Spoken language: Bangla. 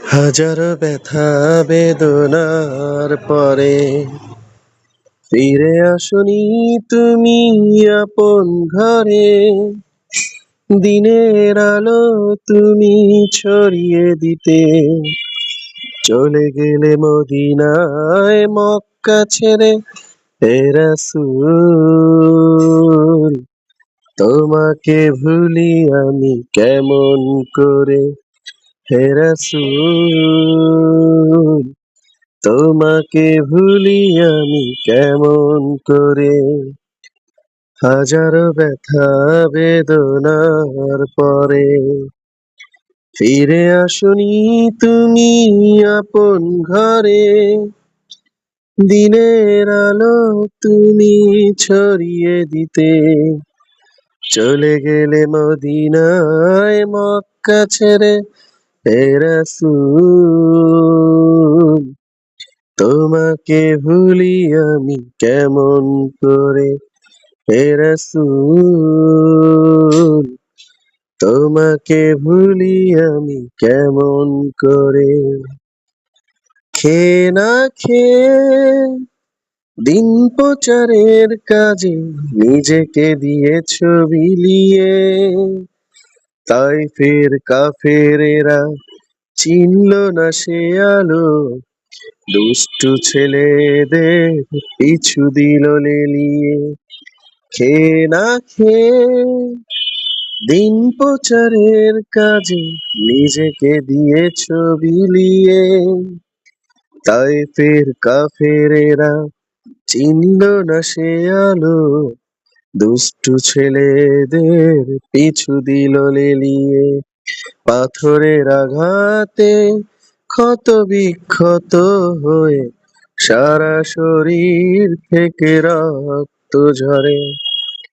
হাজারো ব্যথা বেদনার পরে ফিরে আসনি তুমি আপন ঘরে। দিনের আলো তুমি ছড়িয়ে দিতে চলে গেলে মদিনায় মক্কা ছেড়ে। হে রাসূল, তোমাকে ভুলি আমি কেমন করে। হে রাসূল, তোমাকে ভুলি আমি কেমন করে। হাজারো ব্যথা বেদনার পরে ফিরে আসনি তুমি আপন ঘরে। দিনের আলো তুমি ছড়িয়ে দিতে চলে গেলে মদিনায় মক্কা ছেড়ে। হে রাসূল, তোমাকে ভুলি আমি কেমন করে। হে রাসূল, তোমাকে ভুলি আমি কেমন করে। খেয়ে না খেয়ে দিন প্রচারের কাজে নিজেকে দিয়েছ বিলিয়ে। তাই ফের কাফেরেরা চিনল না সে আলো, দুষ্টু ছেলেদের পিছু দিল লেলিয়ে। খেয়ে না খেয়ে দিন প্রচারের কাজে নিজেকে দিয়েছ বিলিয়ে। তাই ফের কাফেরেরা চিনল না সে আলো, দুষ্টু ছেলেদের পিছু দিল লেলিয়ে। পাথরের আঘাতে ক্ষত বিক্ষত হয়ে সারা শরীর থেকে রক্ত ঝরে।